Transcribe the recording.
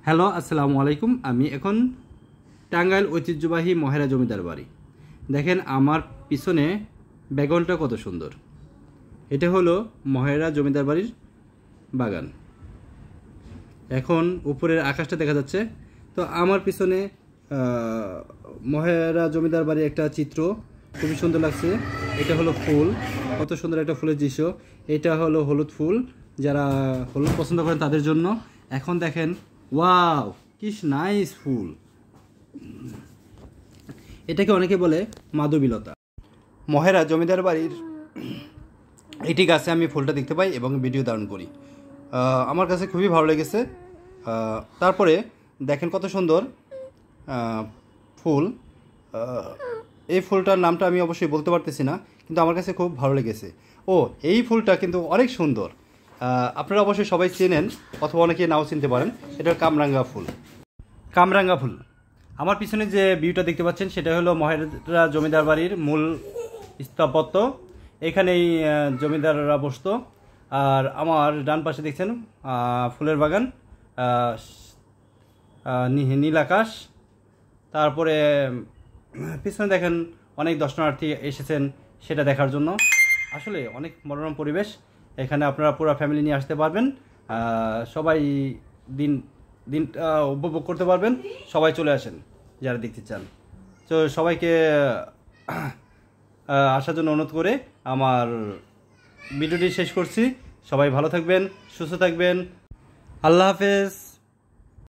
Hello, আসসালামু আলাইকুম। আমি এখন টাঙ্গাইল ঐতিহ্যবাহী মহেরা জমিদার বাড়ি। দেখেন আমার পিছনে ব্যাকগ্রাউন্ডটা কত সুন্দর। এটা হলো মহেরা জমিদার বাড়ির বাগান। এখন উপরের আকাশটা দেখা যাচ্ছে। তো আমার পিছনে মহেরা জমিদার বাড়ির একটা চিত্র খুবই সুন্দর লাগছে। এটা হলো ফুল, কত সুন্দর একটা ফুলের দৃশ্য। এটা হলো হলুদ ফুল, যারা হলুদ পছন্দ করেন তাদের জন্য। এখন দেখেন, ওয়াও কি নাইস ফুল। এটাকে অনেকে বলে মাধবীলতা। মহেরা জমিদার বাড়ির এটি গাছে আমি ফুলটা দেখতে পাই এবং ভিডিও ধারণ করি। আমার কাছে খুবই ভালো লেগেছে। তারপরে দেখেন কত সুন্দর ফুল। এই ফুলটার নামটা আমি অবশ্যই বলতে পারতেছি না, কিন্তু আমার কাছে খুব ভালো লেগেছে। এই ফুলটা কিন্তু অনেক সুন্দর। আপনারা অবশ্যই সবাই চেনেন অথবা অনেকে নাও চিনতে পারেন। এটা কামরাঙ্গা ফুল। কামরাঙ্গা ফুল। আমার পিছনে যে ভিউটা দেখতে পাচ্ছেন সেটা হলো মহেরা জমিদার বাড়ির মূল স্থাপত্য। এখানেই জমিদাররা বসতো। আর আমার ডান পাশে দেখছেন ফুলের বাগান, নীল আকাশ। তারপরে পিছনে দেখেন অনেক দর্শনার্থী এসেছেন সেটা দেখার জন্য। আসলে অনেক মনোরম পরিবেশ। এখানে আপনারা পুরো ফ্যামিলি নিয়ে আসতে পারবেন। সবাই দিনটা উপভোগ করতে পারবেন। সবাই চলে আসেন যারা দেখতে চান। তো সবাইকে আসার জন্য অনুরোধ করে আমার ভিডিওটি শেষ করছি। সবাই ভালো থাকবেন, সুস্থ থাকবেন। আল্লাহ হাফেজ।